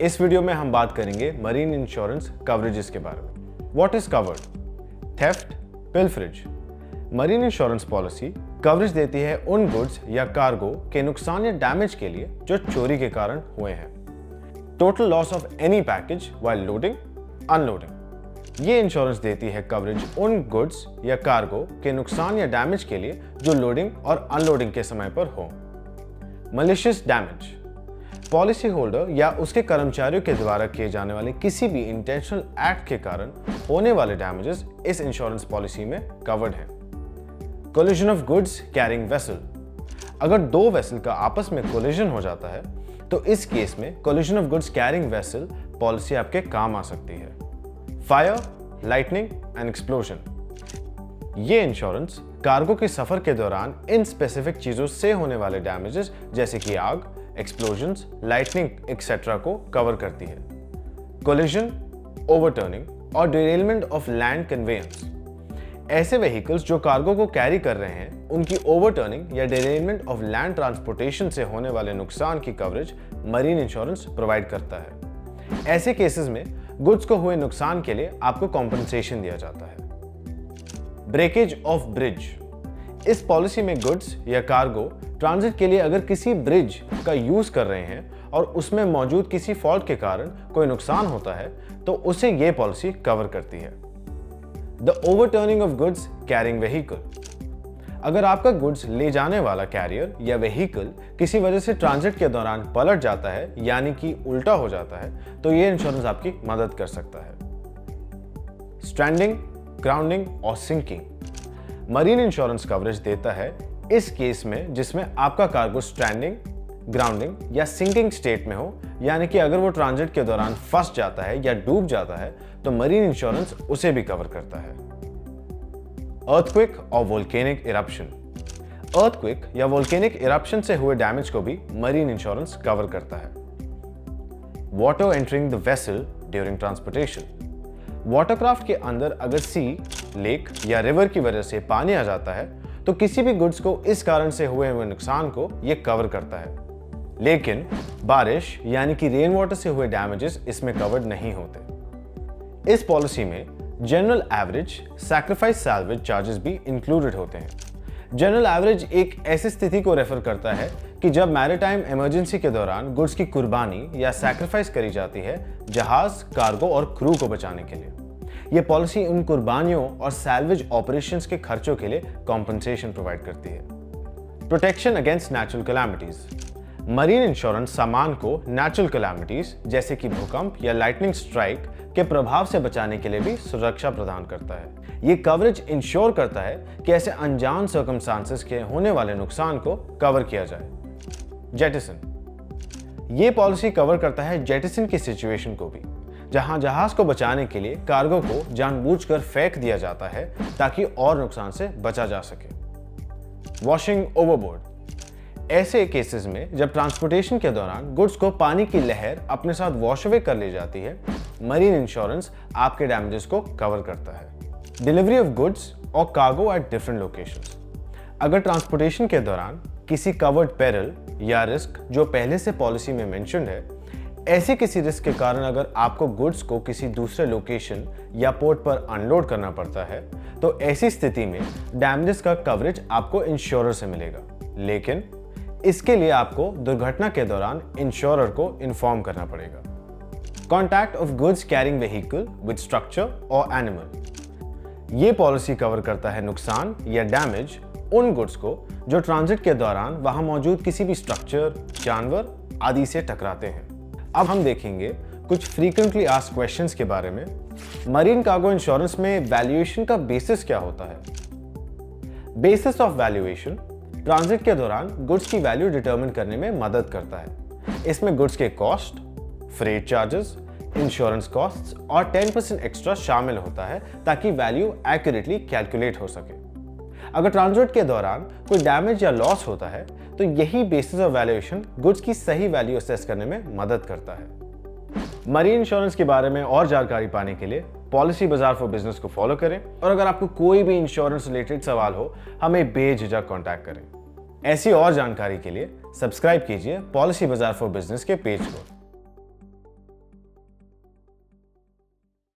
इस वीडियो में हम बात करेंगे मरीन इंश्योरेंस कवरेजेस के बारे में। What is covered? Theft, pilferage. Marine insurance policy coverage देती है उन गुड्स या कार्गो के नुकसान या डैमेज के लिए जो चोरी के कारण हुए हैं। Total loss of any package while loading, unloading. ये इंश्योरेंस देती है कवरेज उन गुड्स या कार्गो के नुकसान या डैमेज के लिए जो लोडिंग और अनलोडिंग के समय पर हो। Malicious damage. पॉलिसी होल्डर या उसके कर्मचारियों के द्वारा किए जाने वाले किसी भी इंटेंशनल एक्ट के कारण होने वाले डैमेजेस इस इंश्योरेंस पॉलिसी में कवर्ड हैं। Collision of goods carrying vessel. अगर दो वेसल का आपस में कोलिजन हो जाता है तो इस केस में collision of goods carrying vessel policy आपके काम आ सकती है। Fire, lightning and explosion. ये इंश्योरेंस कार्गो के सफर के दौरान इन स्पेसिफिक चीजों से होने वाले डैमेजेस जैसे कि आग, एक्सप्लोजन्स, लाइटनिंग एक्सेट्रा को कवर करती है। कोलिजन, ओवरटर्निंग और डिरेलमेंट ऑफ लैंड कन्वेयंस। ऐसे व्हीकल्स जो कार्गो को कैरी कर रहे हैं उनकी ओवरटर्निंग या डिरेलमेंट ऑफ लैंड ट्रांसपोर्टेशन से होने वाले नुकसान की कवरेज मरीन इंश्योरेंस प्रोवाइड करता है। ऐसे केसेस में गुड्स को हुए नुकसान के लिए आपको कॉम्पनसेशन दिया जाता है। Breakage of bridge. इस पॉलिसी में गुड्स या कार्गो ट्रांजिट के लिए अगर किसी ब्रिज का यूज कर रहे हैं और उसमें मौजूद किसी फॉल्ट के कारण कोई नुकसान होता है तो उसे यह पॉलिसी कवर करती है। The overturning of goods carrying vehicle. अगर आपका गुड्स ले जाने वाला कैरियर या व्हीकल किसी वजह से ट्रांजिट के दौरान पलट जाता है यानी कि उल्टा हो जाता है तो यह इंश्योरेंस आपकी मदद कर सकता है। स्ट्रैंडिंग, ग्राउंडिंग और सिंकिंग। मरीन इंश्योरेंस कवरेज देता है इस केस में जिसमें आपका कार्गो स्ट्रैंडिंग, ग्राउंडिंग या सिंकिंग स्टेट में हो, यानी कि अगर वो ट्रांजिट के दौरान फंस जाता है या डूब जाता है तो मरीन इंश्योरेंस उसे भी कवर करता है। अर्थक्वेक और वोल्केनिक इरप्शन। अर्थक्वेक या वोल्केनिक इरप्शन से हुए डैमेज को भी मरीन इंश्योरेंस कवर करता है। Water entering the vessel during transportation. Watercraft के अंदर अगर सी, लेक या रिवर की वजह से पानी आ जाता है तो किसी भी गुड्स को इस कारण से हुए नुकसान को यह कवर करता है, लेकिन बारिश यानी कि रेन वाटर से हुए डैमेजेस इसमें कवर्ड नहीं होते। इस पॉलिसी में general average, sacrifice salvage charges भी इंक्लूडेड होते हैं। जनरल एवरेज एक ऐसी स्थिति को रेफर करता है कि जब मैरिटाइम इमरजेंसी के दौरान गुड्स की कुर्बानी या सैक्रिफाइस करी जाती है जहाज, कार्गो और क्रू को बचाने के लिए। यह पॉलिसी उन कुर्बानियों और सैल्वेज ऑपरेशंस के खर्चों के लिए कॉम्पनसेशन प्रोवाइड करती है। Protection against natural calamities. Marine insurance सामान को नेचुरल कैलामिटीज जैसे कि भूकंप या लाइटनिंग स्ट्राइक के प्रभाव से बचाने के लिए भी सुरक्षा प्रदान करता है। ये कवरेज इंश्योर करता है कि ऐसे अनजान सर्कमस्टांसेस के होने वाले नुकसान को कवर किया जाए। जेटिसन। ये पॉलिसी कवर करता है जेटिसन की सिचुएशन को भी, जहां जहाज को बचाने के लिए कार्गो को जानबूझकर फेंक दिया जाता है ताकि और नुकसान से बचा जा सके। Washing overboard. ऐसे केसेस में जब ट्रांसपोर्टेशन के दौरान गुड्स को पानी की लहर अपने साथ वॉश अवे कर ले जाती है, मरीन इंश्योरेंस आपके डैमेजेस को कवर करता है। डिलीवरी ऑफ गुड्स और कार्गो एट डिफरेंट लोकेशंस। अगर ट्रांसपोर्टेशन के दौरान किसी कवर्ड पेरिल या रिस्क जो पहले से पॉलिसी में मेंशन्ड है, ऐसे किसी रिस्क के कारण अगर आपको गुड्स को किसी दूसरे लोकेशन या पोर्ट पर अनलोड करना पड़ता है तो ऐसी स्थिति में डैमेजेस का कवरेज आपको इंश्योरर से मिलेगा, लेकिन इसके लिए आपको दुर्घटना के दौरान इंश्योरर को इन्फॉर्म करना पड़ेगा। Contact of goods carrying vehicle with structure और एनिमल। ये पॉलिसी कवर करता है नुकसान या डैमेज उन गुड्स को जो ट्रांजिट के दौरान वहां मौजूद किसी भी स्ट्रक्चर, जानवर आदि से टकराते हैं। अब हम देखेंगे कुछ फ्रीक्वेंटली आस्क्ड क्वेश्चंस के बारे में। मरीन कार्गो इंश्योरेंस में वैल्यूएशन का बेसिस क्या होता है? बेसिस ऑफ वैल्यूएशन ट्रांजिट के दौरान गुड्स की वैल्यू डिटरमिन करने में मदद करता है। इसमें गुड्स के cost, freight charges, insurance costs और 10% एक्स्ट्रा शामिल होता है ताकि वैल्यू एक्यूरेटली कैलकुलेट हो सके। अगर ट्रांजिट के दौरान कोई डैमेज या लॉस होता है तो यही बेसिस ऑफ वैल्यूएशन गुड्स की सही वैल्यू असेस करने में मदद करता है। मरीन इंश्योरेंस के बारे में और जानकारी पाने के लिए पॉलिसी बाजार फॉर बिजनेस को फॉलो करें और अगर आपको कोई भी इंश्योरेंस रिलेटेड सवाल हो हमें बेझिझक कांटेक्ट करें। ऐसी और जानकारी के लिए सब्सक्राइब कीजिए पॉलिसी बाजार फॉर बिजनेस के पेज को।